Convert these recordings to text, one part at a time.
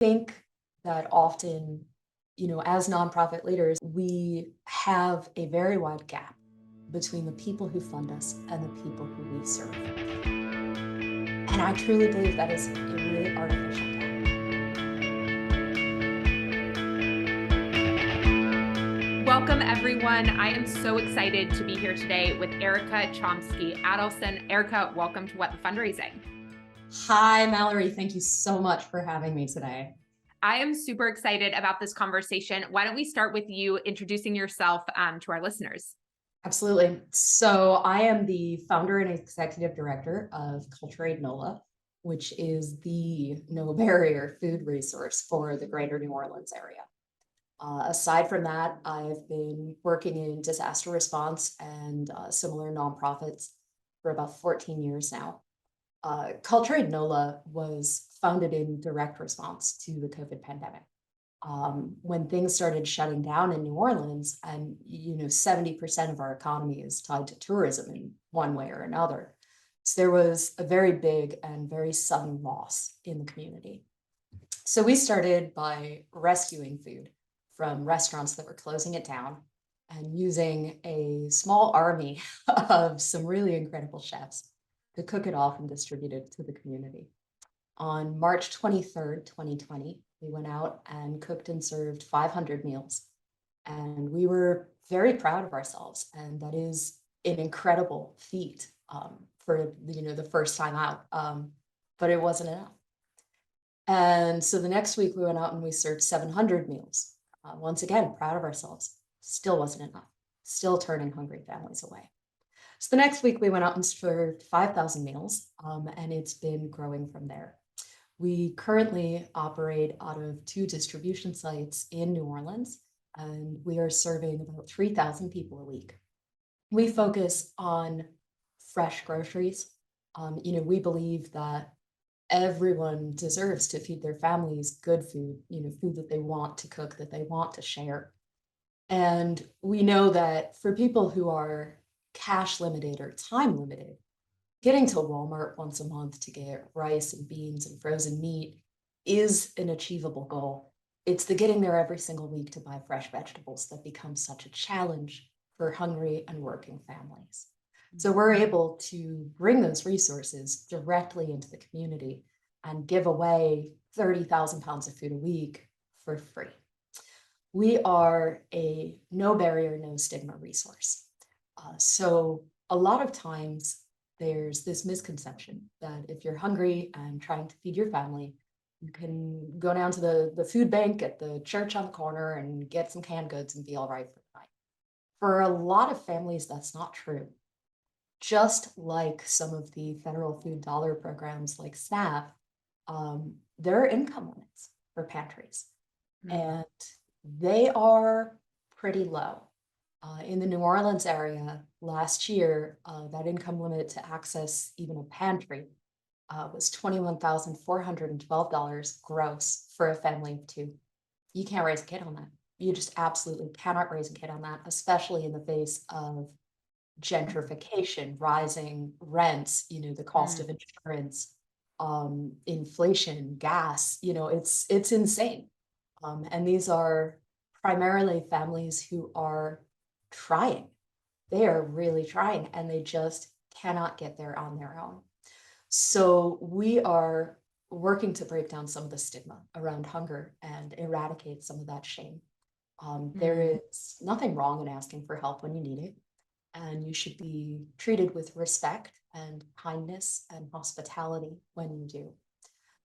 think that often, as nonprofit leaders, we have a very wide gap between the people who fund us and the people who we serve. And I truly believe that is a really artificial gap. Welcome, everyone. I am so excited to be here today with Erica Chomsky-Adelson. Erica, welcome to What the Fundraising. Hi, Mallory. Thank you so much for having me today. I am super excited about this conversation. Why don't we start with you introducing yourself to our listeners? Absolutely. So I am the founder and executive director of Culture Aid NOLA, which is the no barrier food resource for the greater New Orleans area. Aside from that, I've been working in disaster response and similar nonprofits for about 14 years now. Culture Aid NOLA was founded in direct response to the COVID pandemic. When things started shutting down in New Orleans, and 70% of our economy is tied to tourism in one way or another. So there was a very big and very sudden loss in the community. So we started by rescuing food from restaurants that were closing it down and using a small army of some really incredible chefs to cook it off and distribute it to the community. On March 23rd, 2020, we went out and cooked and served 500 meals. And we were very proud of ourselves. And that is an incredible feat for the first time out. But it wasn't enough. And so the next week we went out and we served 700 meals. Once again, proud of ourselves. Still wasn't enough. Still turning hungry families away. So the next week we went out and served 5,000 meals, and it's been growing from there. We currently operate out of 2 distribution sites in New Orleans, and we are serving about 3,000 people a week. We focus on fresh groceries. We believe that everyone deserves to feed their families good food, food that they want to cook, that they want to share. And we know that for people who are cash limited or time limited, getting to Walmart once a month to get rice and beans and frozen meat is an achievable goal. It's the getting there every single week to buy fresh vegetables that becomes such a challenge for hungry and working families. So we're able to bring those resources directly into the community and give away 30,000 pounds of food a week for free. We are a no barrier, no stigma resource. So a lot of times there's this misconception that if you're hungry and trying to feed your family, you can go down to the food bank at the church on the corner and get some canned goods and be all right for the night. For a lot of families, that's not true. Just like some of the federal food dollar programs like SNAP, there are income limits for pantries, and they are pretty low. In the New Orleans area last year, that income limit to access even a pantry was $21,412 gross for a family of 2. You can't raise a kid on that. You just absolutely cannot raise a kid on that, especially in the face of gentrification, rising rents, the cost of insurance, inflation, gas, it's insane. And these are primarily families who are trying. They are really trying, and they just cannot get there on their own. So we are working to break down some of the stigma around hunger and eradicate some of that shame. There is nothing wrong in asking for help when you need it, and you should be treated with respect and kindness and hospitality when you do.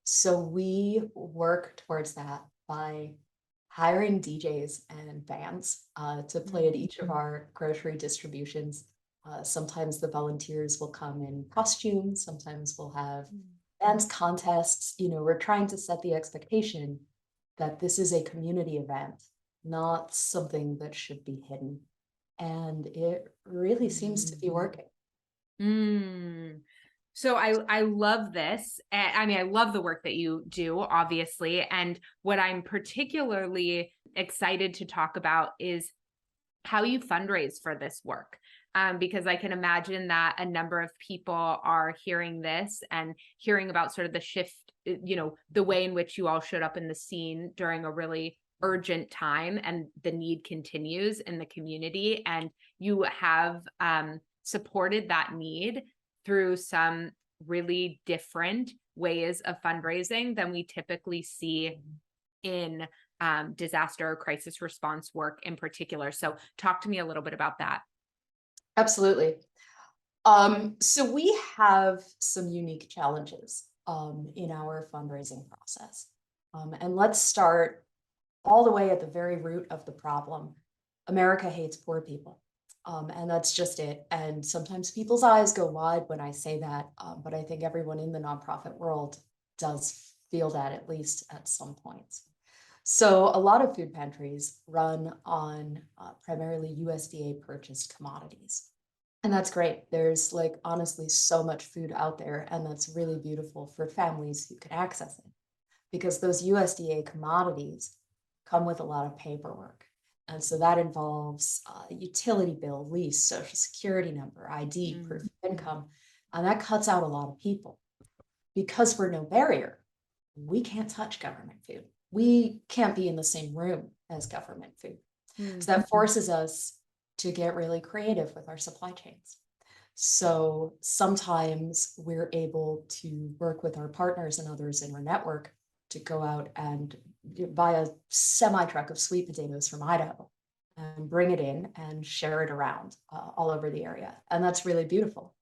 So we work towards that by hiring DJs and bands to play at each of our grocery distributions. Sometimes the volunteers will come in costumes, sometimes we'll have dance contests. We're trying to set the expectation that this is a community event, not something that should be hidden. And it really seems to be working. So I love this. I love the work that you do, obviously. And what I'm particularly excited to talk about is how you fundraise for this work. Because I can imagine that a number of people are hearing this and hearing about sort of the shift the way in which you all showed up in the scene during a really urgent time, and the need continues in the community, and you have supported that need through some really different ways of fundraising than we typically see in disaster or crisis response work in particular. So talk to me a little bit about that. Absolutely. So we have some unique challenges in our fundraising process. And let's start all the way at the very root of the problem. America hates poor people. And that's just it. And sometimes people's eyes go wide when I say that, but I think everyone in the nonprofit world does feel that, at least at some points. So a lot of food pantries run on primarily USDA purchased commodities. And that's great. There's like honestly so much food out there, and that's really beautiful for families who can access it, because those USDA commodities come with a lot of paperwork. And so that involves utility bill, lease, social security number, ID, proof of income, and that cuts out a lot of people. Because we're no barrier, we can't touch government food. We can't be in the same room as government food. So that forces us to get really creative with our supply chains. So sometimes we're able to work with our partners and others in our network to go out and buy a semi-truck of sweet potatoes from Idaho and bring it in and share it around all over the area. And that's really beautiful.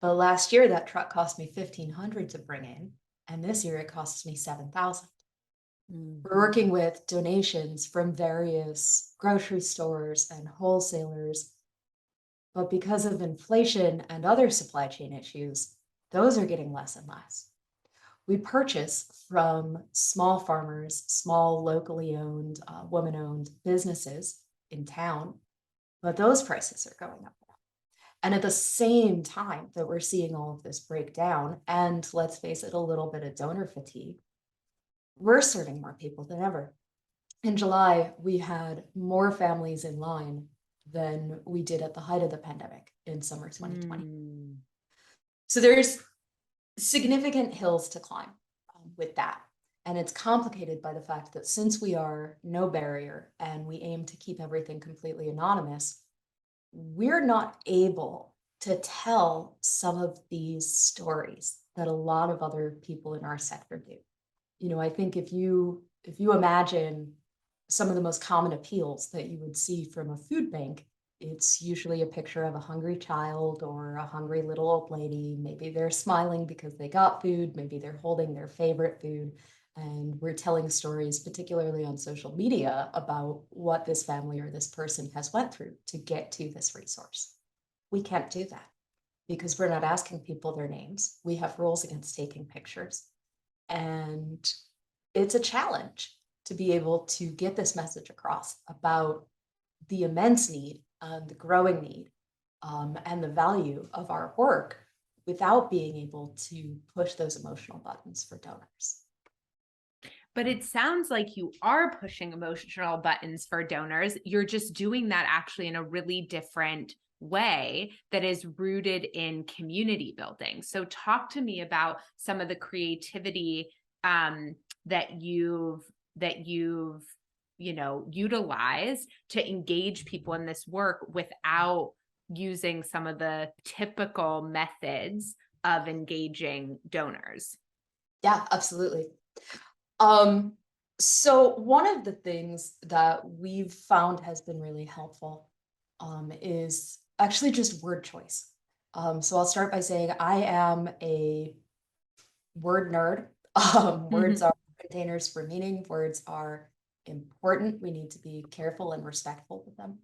But last year, that truck cost me $1,500 to bring in, and this year it costs me $7,000. We're working with donations from various grocery stores and wholesalers, but because of inflation and other supply chain issues, those are getting less and less. We purchase from small farmers, small locally owned, woman-owned businesses in town, but those prices are going up. And at the same time that we're seeing all of this breakdown, and let's face it, a little bit of donor fatigue, we're serving more people than ever. In July, we had more families in line than we did at the height of the pandemic in summer 2020. So there's significant hills to climb with that. And it's complicated by the fact that since we are no barrier and we aim to keep everything completely anonymous, we're not able to tell some of these stories that a lot of other people in our sector do. I think if you imagine some of the most common appeals that you would see from a food bank, it's usually a picture of a hungry child or a hungry little old lady. Maybe they're smiling because they got food. Maybe they're holding their favorite food. And we're telling stories, particularly on social media, about what this family or this person has went through to get to this resource. We can't do that because we're not asking people their names. We have rules against taking pictures. And it's a challenge to be able to get this message across about the immense need, the growing need, and the value of our work without being able to push those emotional buttons for donors. But it sounds like you are pushing emotional buttons for donors. You're just doing that actually in a really different way that is rooted in community building. So talk to me about some of the creativity that you've utilized to engage people in this work without using some of the typical methods of engaging donors. Yeah, absolutely. So one of the things that we've found has been really helpful is actually just word choice. So I'll start by saying I am a word nerd. Words are containers for meaning. Words are important. We need to be careful and respectful with them.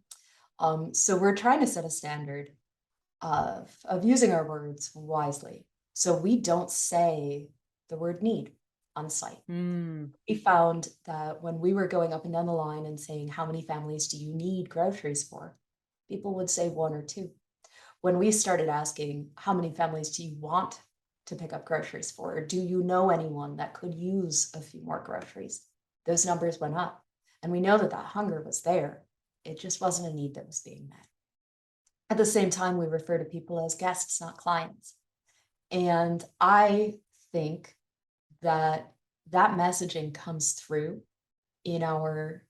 So we're trying to set a standard of using our words wisely. So we don't say the word need on site. We found that when we were going up and down the line and saying, how many families do you need groceries for? People would say one or two. When we started asking, how many families do you want to pick up groceries for? Or do you know anyone that could use a few more groceries? Those numbers went up. And we know that that hunger was there. It just wasn't a need that was being met. At the same time, we refer to people as guests, not clients. And I think that that messaging comes through in our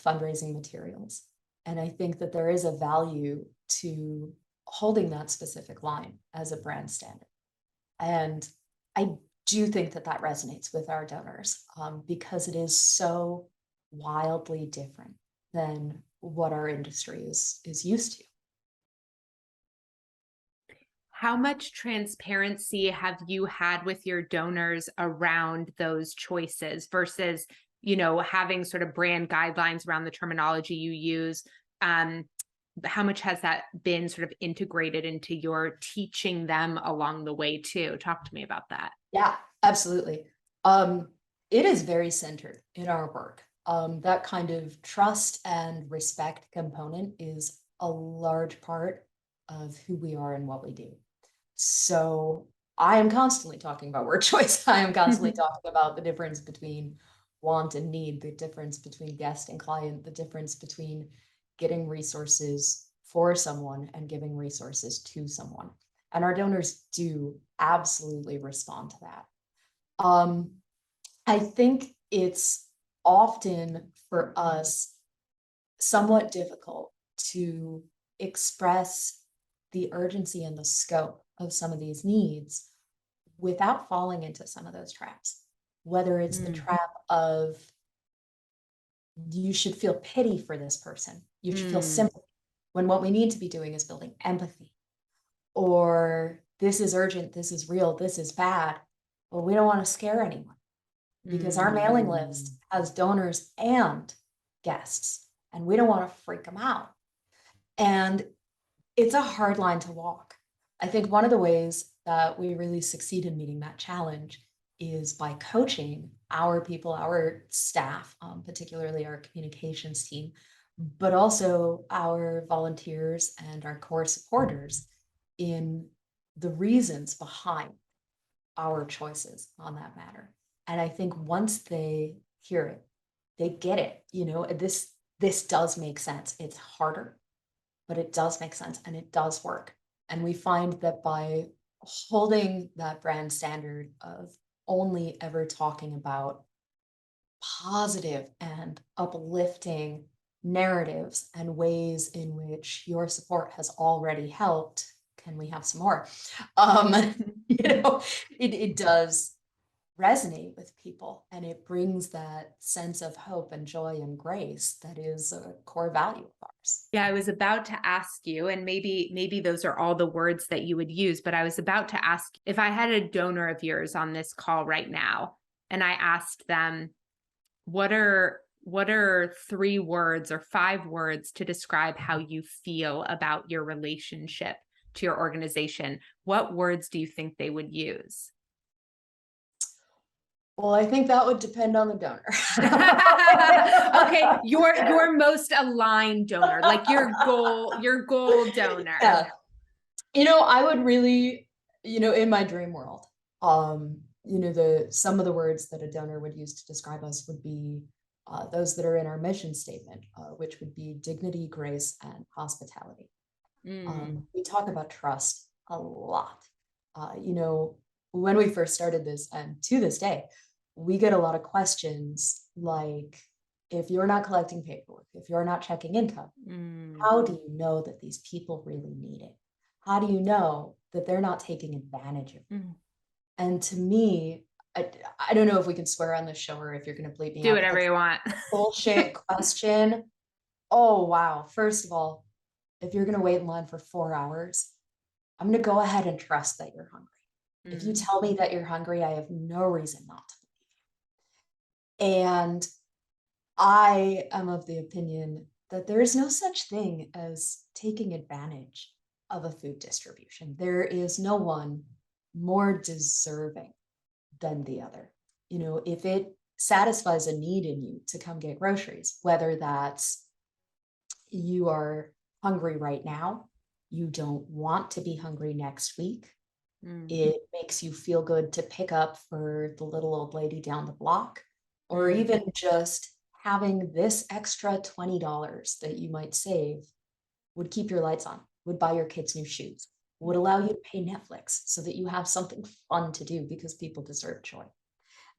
fundraising materials. And I think that there is a value to holding that specific line as a brand standard. And I do think that that resonates with our donors because it is so wildly different than what our industry is used to. How much transparency have you had with your donors around those choices versus, having sort of brand guidelines around the terminology you use? How much has that been sort of integrated into your teaching them along the way too? Talk to me about that. Yeah, absolutely. It is very centered in our work. That kind of trust and respect component is a large part of who we are and what we do. So I am constantly talking about word choice. I am constantly talking about the difference between want and need, the difference between guest and client, the difference between getting resources for someone and giving resources to someone. And our donors do absolutely respond to that. I think it's often for us somewhat difficult to express the urgency and the scope of some of these needs without falling into some of those traps, whether it's the trap of you should feel pity for this person, you should feel sympathy, when what we need to be doing is building empathy, or this is urgent, this is real, this is bad. Well, we don't want to scare anyone because our mailing list has donors and guests, and we don't want to freak them out. And it's a hard line to walk. I think one of the ways that we really succeed in meeting that challenge is by coaching our people, our staff, particularly our communications team, but also our volunteers and our core supporters in the reasons behind our choices on that matter. And I think once they hear it, they get it. This does make sense. It's harder, but it does make sense and it does work. And we find that by holding that brand standard of only ever talking about positive and uplifting narratives and ways in which your support has already helped, can we have some more? It does resonate with people, and it brings that sense of hope and joy and grace that is a core value of ours. Yeah, I was about to ask you, and maybe those are all the words that you would use, but I was about to ask if I had a donor of yours on this call right now, and I asked them, what are 3 words or 5 words to describe how you feel about your relationship to your organization? What words do you think they would use? Well, I think that would depend on the donor. Okay, your most aligned donor, like your goal donor. Yeah. I would really, in my dream world, some of the words that a donor would use to describe us would be those that are in our mission statement, which would be dignity, grace, and hospitality. We talk about trust a lot. When we first started this, and to this day, we get a lot of questions like, if you're not collecting paperwork, if you're not checking income, how do you know that these people really need it? How do you know that they're not taking advantage of it? And to me, I don't know if we can swear on this show or if you're going to bleep me Do out. whatever you want. Bullshit question. Oh, wow. First of all, if you're going to wait in line for 4 hours, I'm going to go ahead and trust that you're hungry. If you tell me that you're hungry, I have no reason not to believe you. And I am of the opinion that there is no such thing as taking advantage of a food distribution. There is no one more deserving than the other. If it satisfies a need in you to come get groceries, whether that's you are hungry right now, you don't want to be hungry next week, it makes you feel good to pick up for the little old lady down the block, or even just having this extra $20 that you might save would keep your lights on, would buy your kids new shoes, would allow you to pay Netflix so that you have something fun to do because people deserve joy.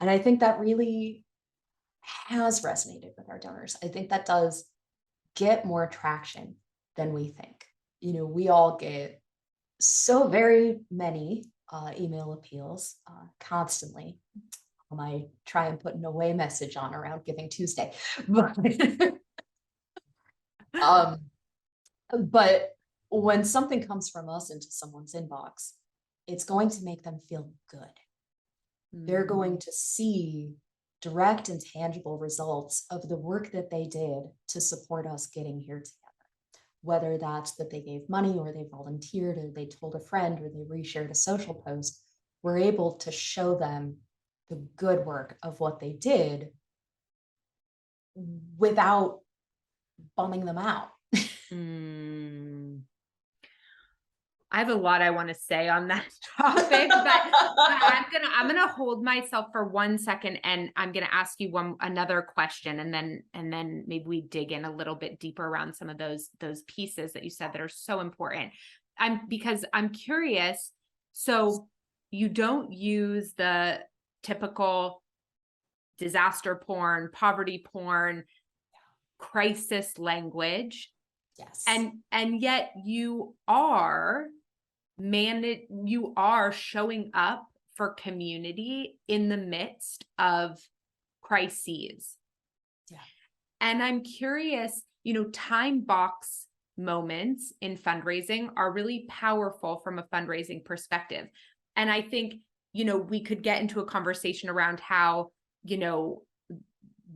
And I think that really has resonated with our donors. I think that does get more traction than we think. We all get so very many email appeals constantly. I try and put an away message on around Giving Tuesday, but um, but when something comes from us into someone's inbox, it's going to make them feel good. They're going to see direct and tangible results of the work that they did to support us getting here together. Whether that's that they gave money or they volunteered or they told a friend or they reshared a social post, we're able to show them the good work of what they did without bumming them out. Mm. I have a lot I want to say on that topic, but I'm gonna hold myself for 1 second, and I'm gonna ask you another question, and then maybe we dig in a little bit deeper around some of those pieces that you said that are so important. Because I'm curious. So you don't use the typical disaster porn, poverty porn, crisis language, Yes. and yet you are showing up for community in the midst of crises. Yeah. And I'm curious, time box moments in fundraising are really powerful from a fundraising perspective. And I think, we could get into a conversation around how,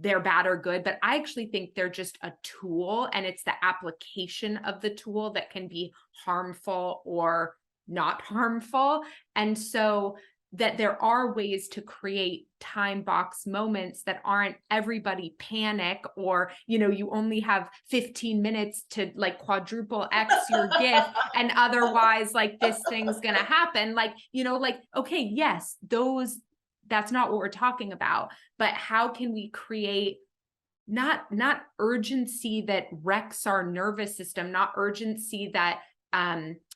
they're bad or good, but I actually think they're just a tool, and it's the application of the tool that can be harmful or not harmful. And so that there are ways to create time box moments that aren't everybody panic, or, you only have 15 minutes to like quadruple X your gift, and otherwise like this thing's going to happen. Okay, yes, that's not what we're talking about, but how can we create not urgency that wrecks our nervous system, not urgency that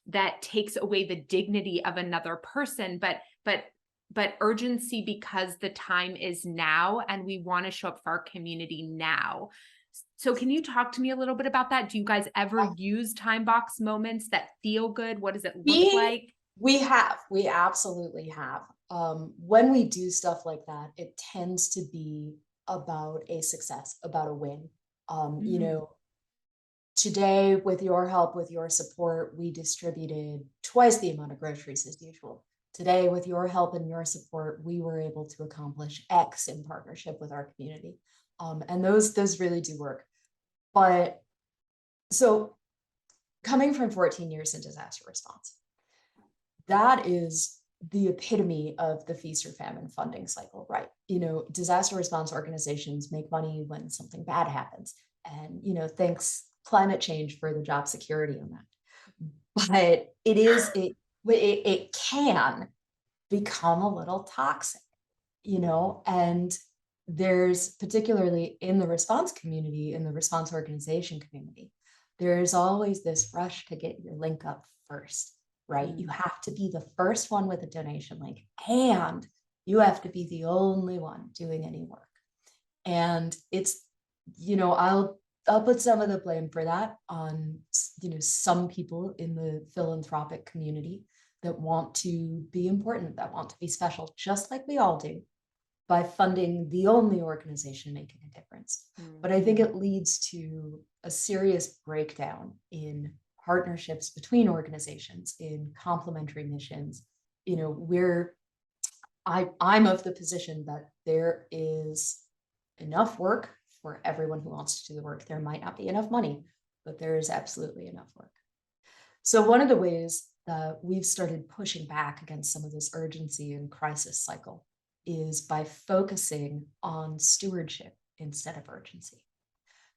that takes away the dignity of another person, but urgency because the time is now and we want to show up for our community now. So can you talk to me a little bit about that? Do you guys ever use time box moments that feel good? What does it look like? We absolutely have. When we do stuff like that, it tends to be about a success, about a win. Today, with your help, with your support, we distributed twice the amount of groceries as usual. Today, with your help and your support, we were able to accomplish X in partnership with our community. And those really do work. But so coming from 14 years in disaster response, that is the epitome of the feast or famine funding cycle, right? Disaster response organizations make money when something bad happens, and thanks climate change for the job security on that. But it can become a little toxic, and there's, particularly in the response community, in the response organization community, there's always this rush to get your link up first. Right? You have to be the first one with a donation link, and you have to be the only one doing any work. And it's, I'll put some of the blame for that on, some people in the philanthropic community that want to be important, that want to be special, just like we all do, by funding the only organization making a difference. But I think it leads to a serious breakdown in partnerships between organizations, in complementary missions. I'm of the position that there is enough work for everyone who wants to do the work. There might not be enough money, but there is absolutely enough work. So one of the ways that we've started pushing back against some of this urgency and crisis cycle is by focusing on stewardship instead of urgency.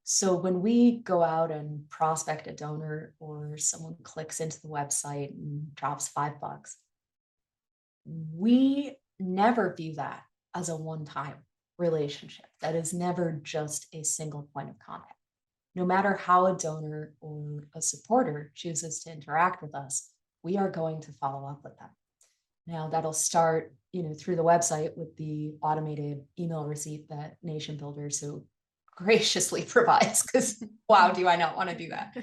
So when we go out and prospect a donor, or someone clicks into the website and drops $5, we never view that as a one-time relationship. That is never just a single point of contact. No matter how a donor or a supporter chooses to interact with us, we are going to follow up with them. Now, that'll start through the website with the automated email receipt that Nation Builder so graciously provides, because wow, do I not want to do that.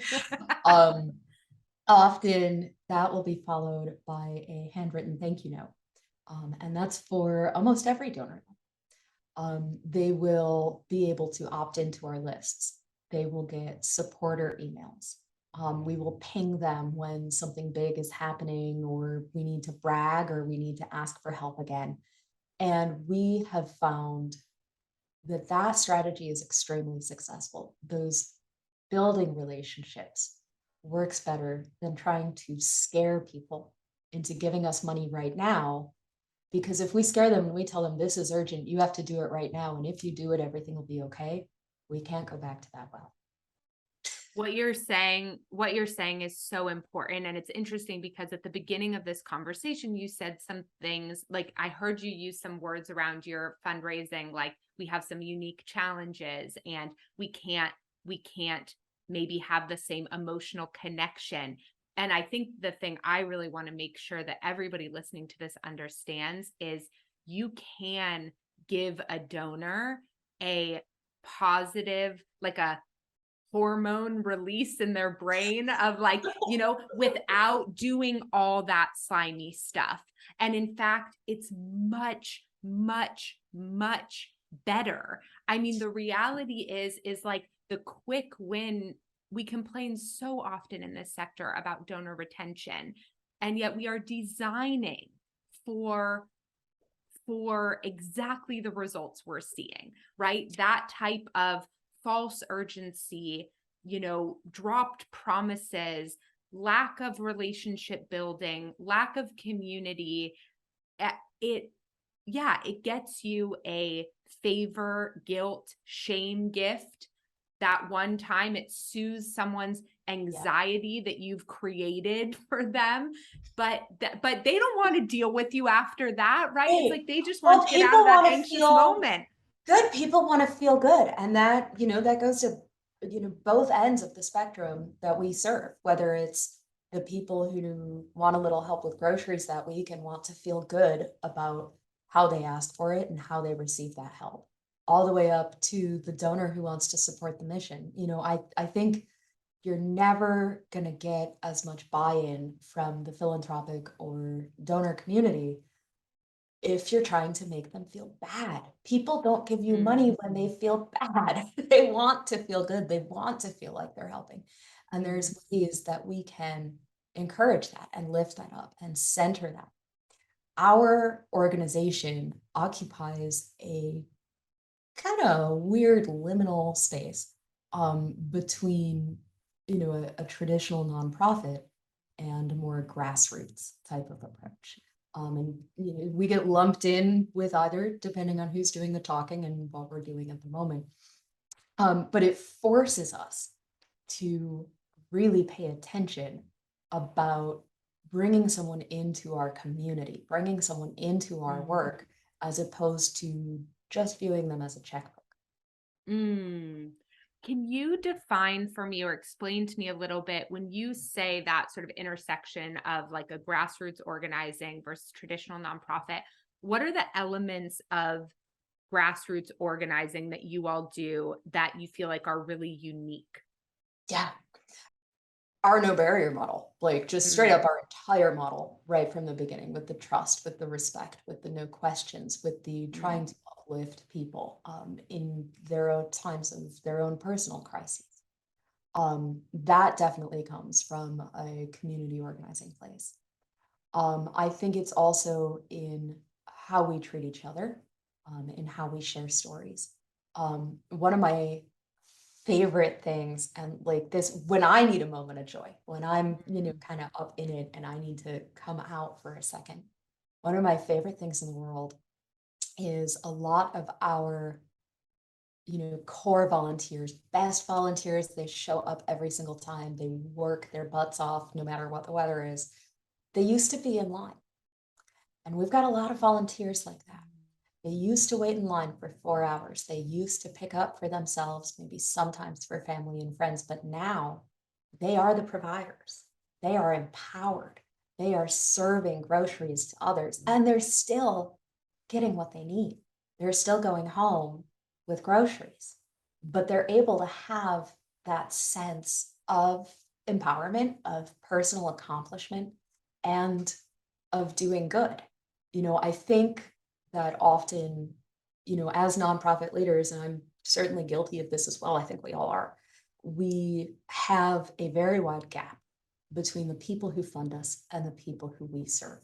Often that will be followed by a handwritten thank you note. And that's for almost every donor. They will be able to opt into our lists. They will get supporter emails. We will ping them when something big is happening, or we need to brag, or we need to ask for help again. And we have found that that strategy is extremely successful. Those building relationships works better than trying to scare people into giving us money right now. Because if we scare them and we tell them this is urgent, you have to do it right now, and if you do it, everything will be okay, we can't go back to that well. What you're saying is so important. And it's interesting because at the beginning of this conversation, you said some things, like I heard you use some words around your fundraising, like we have some unique challenges and we can't maybe have the same emotional connection. And I think the thing I really want to make sure that everybody listening to this understands is you can give a donor a positive, like a hormone release in their brain of like, without doing all that slimy stuff. And in fact, it's much, much, much better. I mean, the reality is like the quick win. We complain so often in this sector about donor retention, and yet we are designing for exactly the results we're seeing, right? That type of false urgency, dropped promises, lack of relationship building, lack of community. It gets you a favor, guilt, shame gift. That one time it soothes someone's anxiety that you've created for them, but they don't want to deal with you after that, right? It's like they just want to get out of that anxious moment. Good. People want to feel good. And that, that goes to, both ends of the spectrum that we serve, whether it's the people who want a little help with groceries that week and want to feel good about how they asked for it and how they received that help, all the way up to the donor who wants to support the mission. I think you're never going to get as much buy-in from the philanthropic or donor community if you're trying to make them feel bad. People don't give you money when they feel bad. They want to feel good. They want to feel like they're helping. And there's ways that we can encourage that and lift that up and center that. Our organization occupies a kind of weird liminal space between, a traditional nonprofit and a more grassroots type of approach. And we get lumped in with either, depending on who's doing the talking and what we're doing at the moment. But it forces us to really pay attention about bringing someone into our community, bringing someone into our work, as opposed to just viewing them as a checkbook. Can you define for me or explain to me a little bit when you say that sort of intersection of like a grassroots organizing versus traditional nonprofit, what are the elements of grassroots organizing that you all do that you feel like are really unique? Yeah. Our no barrier model, like just straight up our entire model, right from the beginning, with the trust, with the respect, with the no questions, with the trying to uplift people in their own times of their own personal crises. That definitely comes from a community organizing place. I think it's also in how we treat each other, in how we share stories. One of my favorite things, and like this, when I need a moment of joy, when I'm, kind of up in it and I need to come out for a second, one of my favorite things in the world is a lot of our, core volunteers, best volunteers. They show up every single time. They work their butts off no matter what the weather is. They used to be in line. And we've got a lot of volunteers like that. They used to wait in line for 4 hours. They used to pick up for themselves, maybe sometimes for family and friends, but now they are the providers. They are empowered. They are serving groceries to others, and they're still getting what they need. They're still going home with groceries, but they're able to have that sense of empowerment, of personal accomplishment, and of doing good. I think that often, as nonprofit leaders, and I'm certainly guilty of this as well, I think we all are, we have a very wide gap between the people who fund us and the people who we serve.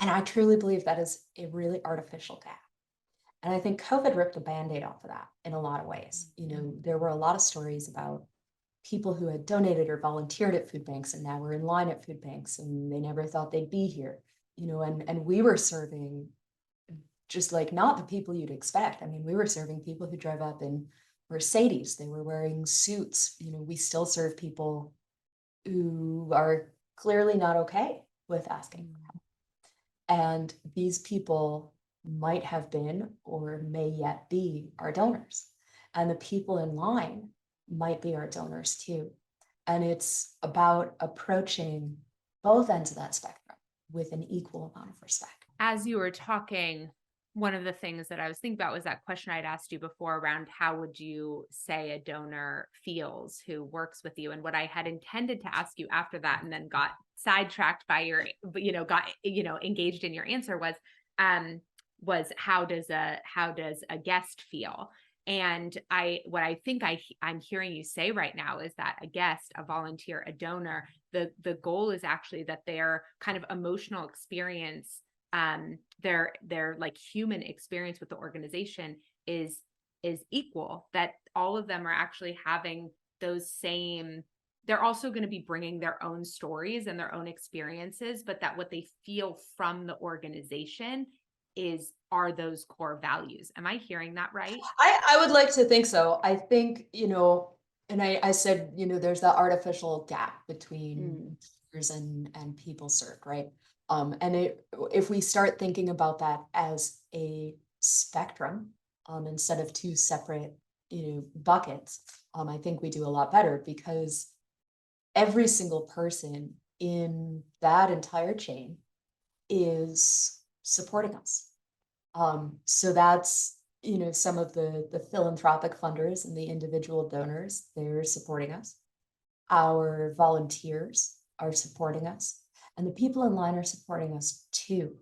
And I truly believe that is a really artificial gap. And I think COVID ripped the Band-Aid off of that in a lot of ways. There were a lot of stories about people who had donated or volunteered at food banks and now were in line at food banks and they never thought they'd be here, and we were serving just like not the people you'd expect. I mean, we were serving people who drive up in Mercedes. They were wearing suits. We still serve people who are clearly not okay with asking for help. And these people might have been or may yet be our donors. And the people in line might be our donors too. And it's about approaching both ends of that spectrum with an equal amount of respect. As you were talking, one of the things that I was thinking about was that question I'd asked you before around how would you say a donor feels who works with you? And what I had intended to ask you after that and then got sidetracked by your, engaged in your answer was how does a guest feel? And what I think I'm hearing you say right now is that a guest, a volunteer, a donor, the goal is actually that their kind of emotional experience, their like human experience with the organization is equal, that all of them are actually having those same, they're also going to be bringing their own stories and their own experiences, but that what they feel from the organization are those core values. Am I hearing that right? I would like to think so. I think, and I said, there's that artificial gap between peers and people served, right? And if we start thinking about that as a spectrum, instead of two separate, buckets, I think we do a lot better because every single person in that entire chain is supporting us. So that's, some of the philanthropic funders and the individual donors, they're supporting us. Our volunteers are supporting us. And the people in line are supporting us too.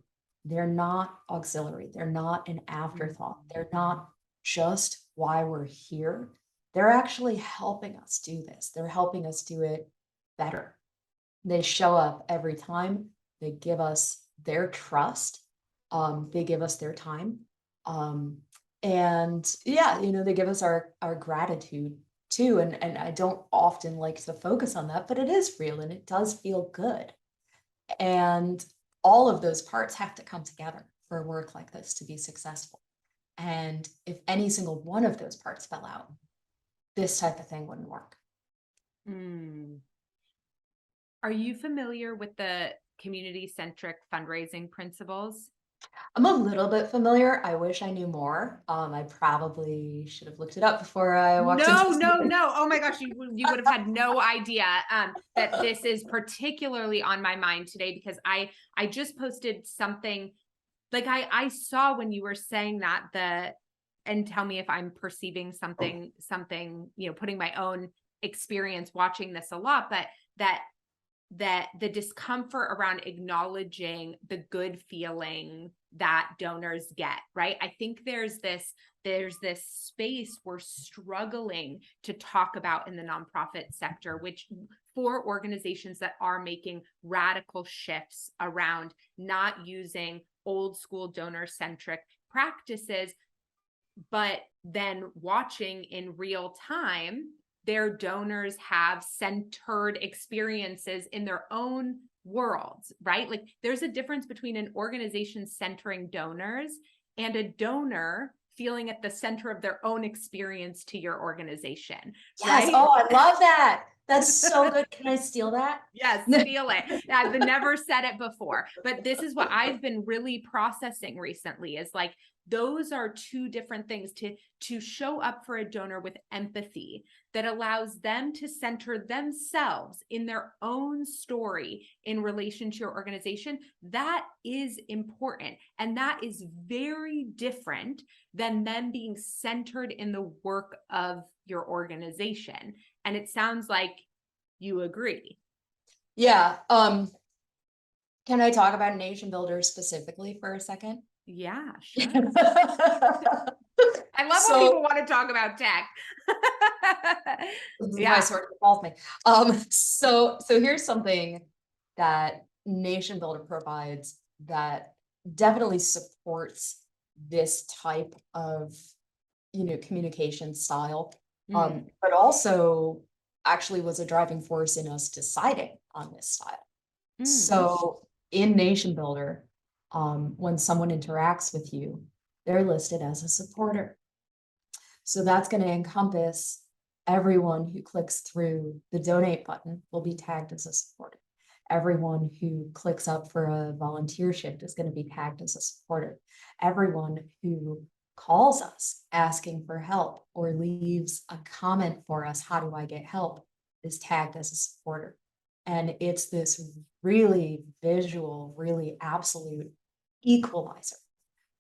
They're not auxiliary. They're not an afterthought. They're not just why we're here. They're actually helping us do this. They're helping us do it better. They show up every time. They give us their trust. They give us their time. And yeah, they give us our gratitude too. And I don't often like to focus on that, but it is real and it does feel good. And all of those parts have to come together for a work like this to be successful. And if any single one of those parts fell out, this type of thing wouldn't work. Are you familiar with the community-centric fundraising principles? I'm a little bit familiar. I wish I knew more. I probably should have looked it up before I walked into this meeting. No. Oh my gosh, you would have had no idea that this is particularly on my mind today because I just posted something like I saw when you were saying that and tell me if I'm perceiving something, putting my own experience watching this a lot, but that the discomfort around acknowledging the good feeling that donors get, right? I think there's this space we're struggling to talk about in the nonprofit sector, which for organizations that are making radical shifts around not using old school donor-centric practices, but then watching in real time their donors have centered experiences in their own worlds, right? Like there's a difference between an organization centering donors and a donor feeling at the center of their own experience to your organization. Yes. Right? Oh, I love that. That's so good. Can I steal that? Yes, steal it. I've never said it before, but this is what I've been really processing recently is like those are two different things. To show up for a donor with empathy that allows them to center themselves in their own story in relation to your organization, that is important. And that is very different than them being centered in the work of your organization. And it sounds like you agree. Yeah. Can I talk about nation builders specifically for a second? Yeah, sure. So I love when people want to talk about tech. this is my Yeah. sort of involve me. So here's something that Nation Builder provides that definitely supports this type of, communication style, but also actually was a driving force in us deciding on this style. So in Nation Builder, when someone interacts with you, they're listed as a supporter. So that's going to encompass everyone who clicks through the donate button will be tagged as a supporter. Everyone who clicks up for a volunteer shift is going to be tagged as a supporter. Everyone who calls us asking for help or leaves a comment for us, how do I get help, is tagged as a supporter. And it's this really visual, really absolute equalizer,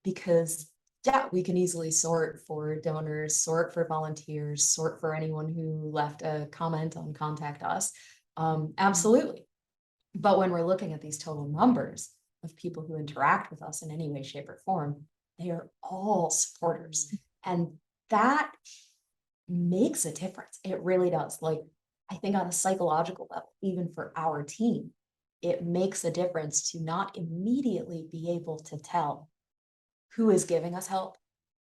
because yeah, we can easily sort for donors, sort for volunteers, sort for anyone who left a comment on Contact Us. Absolutely. But when we're looking at these total numbers of people who interact with us in any way, shape, or form, they are all supporters. And that makes a difference. It really does. Like, I think on a psychological level, even for our team, it makes a difference to not immediately be able to tell who is giving us help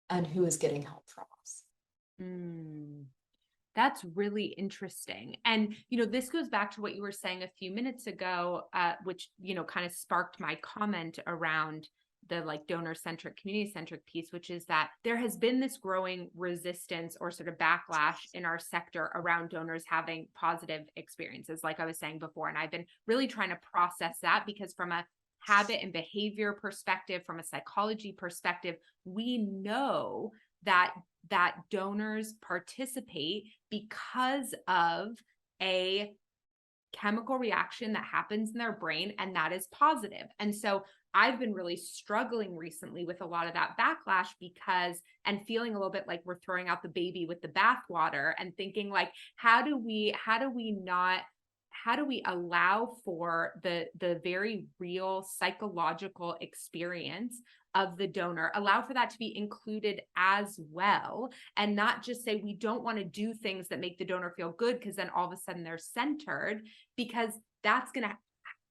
and who is getting help from us. That's really interesting. And, this goes back to what you were saying a few minutes ago, which, kind of sparked my comment around the like donor-centric, community-centric piece, which is that there has been this growing resistance or sort of backlash in our sector around donors having positive experiences, like I was saying before. And I've been really trying to process that, because from a habit and behavior perspective, from a psychology perspective, we know that donors participate because of a chemical reaction that happens in their brain, and that is positive. And so I've been really struggling recently with a lot of that backlash, and feeling a little bit like we're throwing out the baby with the bathwater, and thinking like, how do we allow for the very real psychological experience of the donor, allow for that to be included as well, and not just say we don't want to do things that make the donor feel good, because then all of a sudden they're centered, because that's going to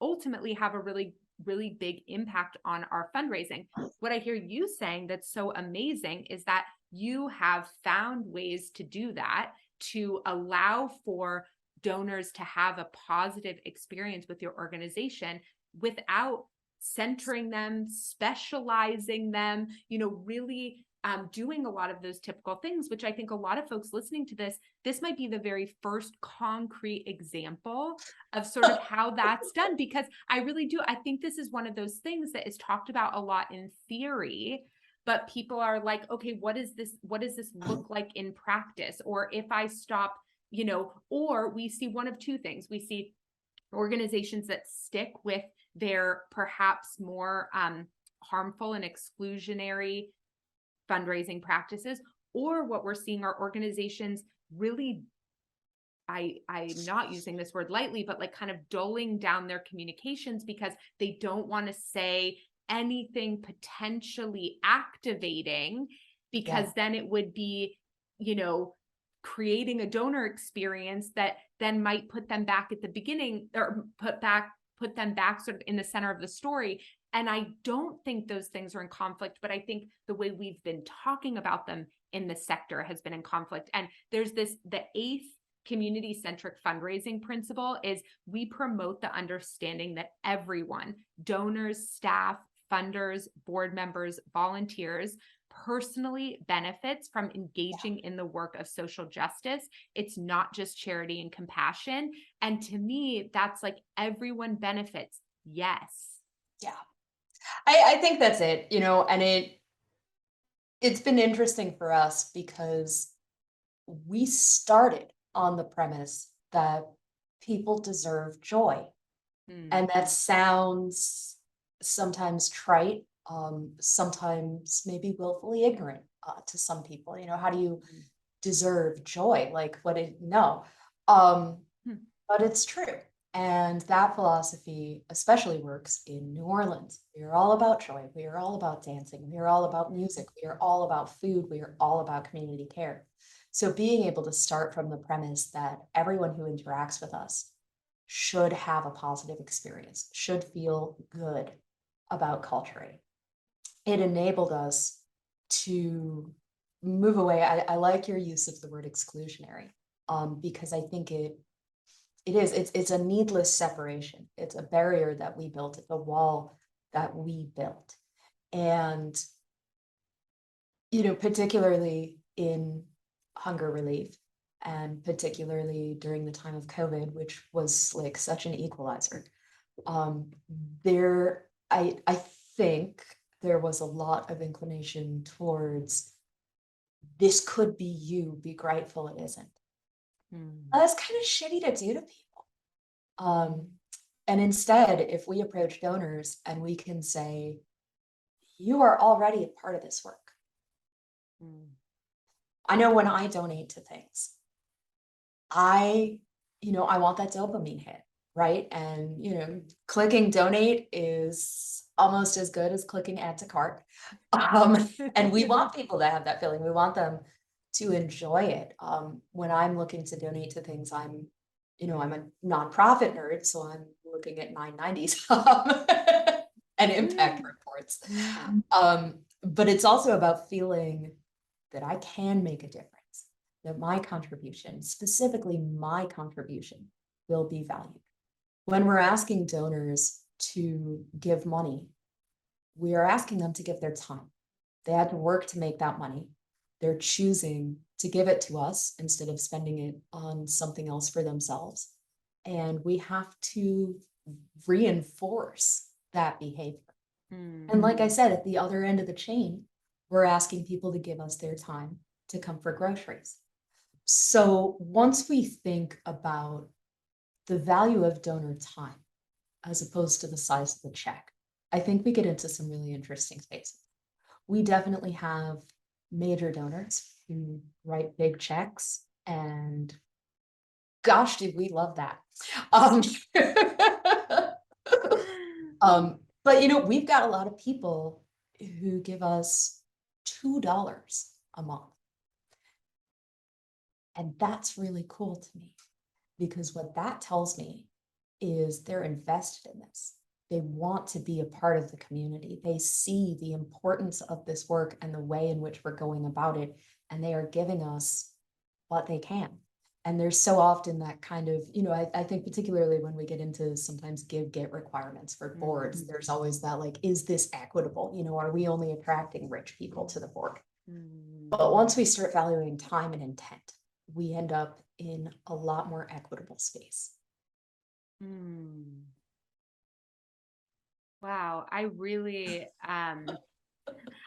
ultimately have a really, really big impact on our fundraising. What I hear you saying that's so amazing is that you have found ways to do that, to allow for donors to have a positive experience with your organization without centering them, specializing them, really doing a lot of those typical things, which I think a lot of folks listening to this might be the very first concrete example of sort of how that's done, because I really do. I think this is one of those things that is talked about a lot in theory, but people are like, okay, what does this look like in practice? Or if I stop, or we see one of two things. We see organizations that stick with their perhaps more harmful and exclusionary fundraising practices, or what we're seeing are organizations really, I'm not using this word lightly, but like kind of dulling down their communications because they don't want to say anything potentially activating, because then it would be, creating a donor experience that then might put them back at the beginning, or put them back sort of in the center of the story. And I don't think those things are in conflict, but I think the way we've been talking about them in the sector has been in conflict. And there's the 8th community-centric fundraising principle is we promote the understanding that everyone, donors, staff, funders, board members, volunteers, personally benefits from engaging in the work of social justice. It's not just charity and compassion. And to me, that's like everyone benefits. Yes. Yeah. I think that's it, and It's been interesting for us because we started on the premise that people deserve joy. Mm, And that sounds sometimes trite, sometimes maybe willfully ignorant to some people. You know, how do you mm, deserve joy? Like, what it, no. Um, mm, but it's true. And that philosophy especially works in New Orleans. We are all about joy. We are all about dancing. We are all about music. We are all about food. We are all about community care. So being able to start from the premise that everyone who interacts with us should have a positive experience, should feel good about Culture Aid. It enabled us to move away. I like your use of the word exclusionary, because I think it's a needless separation. It's a barrier that we built, it's a wall that we built. And, you know, particularly in hunger relief, and particularly during the time of COVID, which was like such an equalizer, um, there, I think there was a lot of inclination towards this could be you, be grateful it isn't. mm, That's kind of shitty to do to people. And instead, if we approach donors and we can say, you are already a part of this work. mm, I know when I donate to things, I, I want that dopamine hit, right? And, clicking donate is almost as good as clicking add to cart. And we want people to have that feeling. We want them to enjoy it. When I'm looking to donate to things, I'm a nonprofit nerd, so I'm looking at 990s and impact mm, reports. mm, But it's also about feeling that I can make a difference, that my contribution, specifically my contribution, will be valued. When we're asking donors to give money, we are asking them to give their time. They had to work to make that money. They're choosing to give it to us instead of spending it on something else for themselves. And we have to reinforce that behavior. And like I mm. said, at the other end of the chain, we're asking people to give us their time to come for groceries. So once we think about the value of donor time as opposed to the size of the check, I think we get into some really interesting spaces. We definitely have major donors who write big checks, and gosh, do we love that. Um, but we've got a lot of people who give us $2 a month. And that's really cool to me because what that tells me is they're invested in this. They want to be a part of the community. They see the importance of this work and the way in which we're going about it, and they are giving us what they can. And there's so often that kind of, I think particularly when we get into sometimes give get requirements for boards, there's always that like, is this equitable? Are we only attracting rich people to the board? Mm, But once we start valuing time and intent, we end up in a lot more equitable space. mm. Wow, I really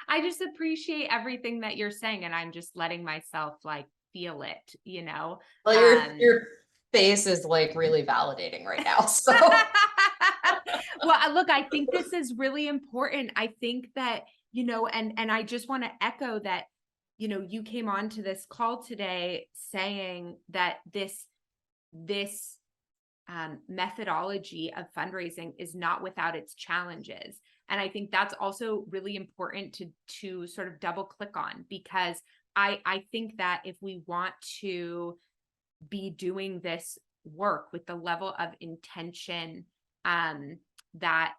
I just appreciate everything that you're saying and I'm just letting myself like feel it, you know. Well, Um your face is like really validating right now. So well, look, I think this is really important. I think that, and I just want to echo that, you came on to this call today saying that this methodology of fundraising is not without its challenges. And I think that's also really important to sort of double click on because I think that if we want to be doing this work with the level of intention that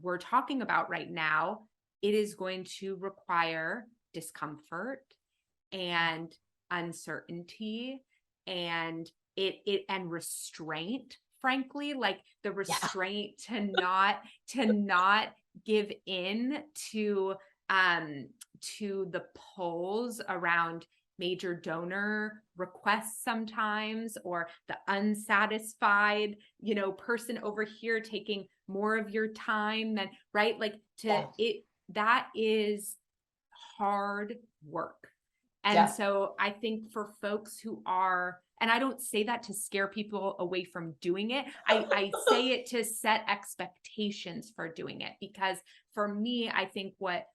we're talking about right now, it is going to require discomfort and uncertainty and and restraint, frankly, like the yeah, restraint to not give in um to the polls around major donor requests sometimes, or the unsatisfied person over here taking more of your time than right, like to yeah, it that is hard work. And Yeah. so I think for folks who are, and I don't say that to scare people away from doing it. I say it to set expectations for doing it, because for me, I think what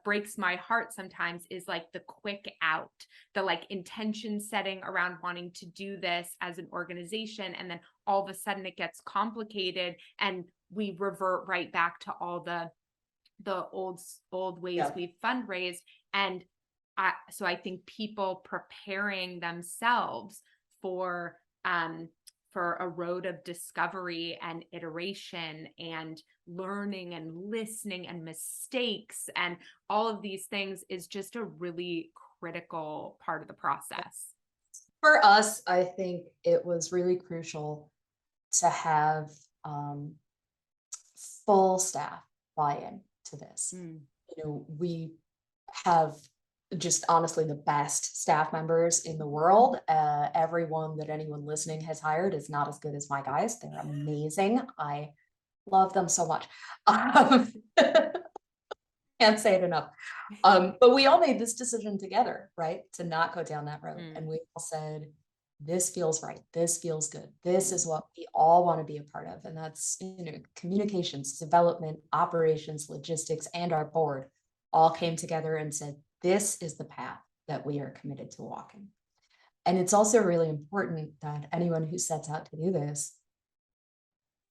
breaks my heart sometimes is like the quick out, the like intention setting around wanting to do this as an organization, and then all of a sudden it gets complicated and we revert right back to all the old ways Yeah. we've fundraised. And so I think people preparing themselves for a road of discovery and iteration and learning and listening and mistakes and all of these things is just a really critical part of the process. For us, I think it was really crucial to have full staff buy-in to this. We have just honestly the best staff members in the world. Everyone that anyone listening has hired is not as good as my guys. They're amazing. I love them so much. Can't say it enough. But we all made this decision together, right? To not go down that road. And we all said, this feels right. This feels good. This is what we all want to be a part of. And that's, communications, development, operations, logistics, and our board all came together and said, this is the path that we are committed to walking. And it's also really important that anyone who sets out to do this,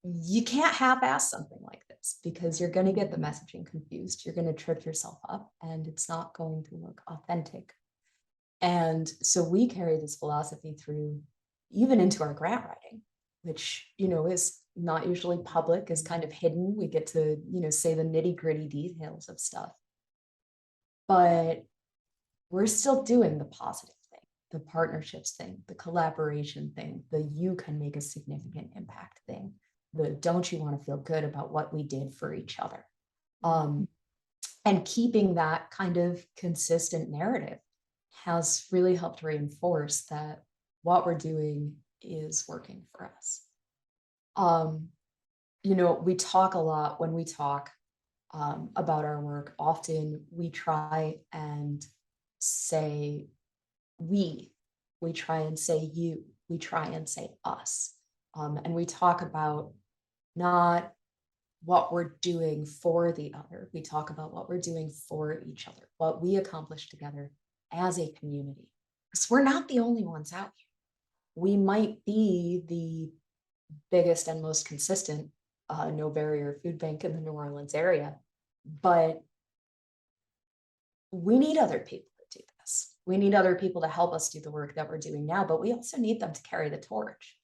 you can't half-ass something like this, because you're going to get the messaging confused. You're going to trip yourself up and it's not going to look authentic. And so we carry this philosophy through even into our grant writing, which, is not usually public, is kind of hidden. We get to, say the nitty-gritty details of stuff. But we're still doing the positive thing, the partnerships thing, the collaboration thing, the you can make a significant impact thing, the don't you want to feel good about what we did for each other. And keeping that kind of consistent narrative has really helped reinforce that what we're doing is working for us. We talk a lot when we talk about our work. Often we try and say we try and say you, we try and say us. And we talk about not what we're doing for the other. We talk about what we're doing for each other, what we accomplish together as a community. Because we're not the only ones out here. We might be the biggest and most consistent no barrier food bank in the New Orleans area, but we need other people to do this. We need other people to help us do the work that we're doing now, but we also need them to carry the torch.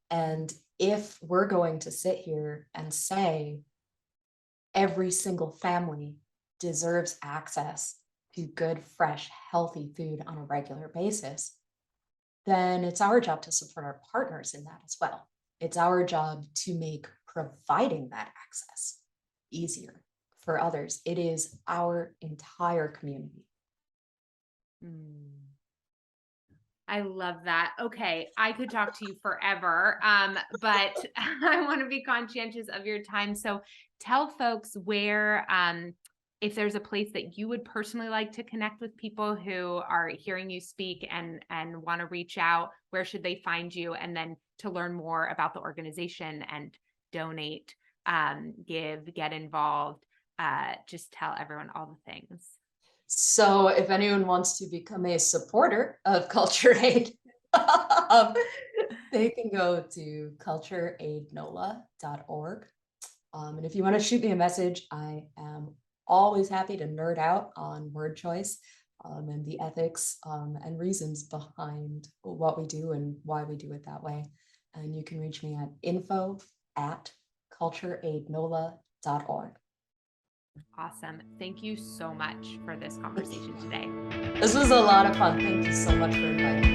And if we're going to sit here and say every single family deserves access to good, fresh, healthy food on a regular basis, then it's our job to support our partners in that as well. It's our job to make providing that access easier for others. It is our entire community. I love that. Okay, I could talk to you forever, but I want to be conscientious of your time. So tell folks where, if there's a place that you would personally like to connect with people who are hearing you speak and want to reach out, where should they find you? And then to learn more about the organization and donate, give, get involved, just tell everyone all the things. So if anyone wants to become a supporter of Culture Aid, they can go to cultureaidnola.org. And if you want to shoot me a message, I am always happy to nerd out on word choice and the ethics and reasons behind what we do and why we do it that way. And you can reach me at info@cultureaidnola.org. Awesome. Thank you so much for this conversation today. This was a lot of fun. Thank you so much for inviting me.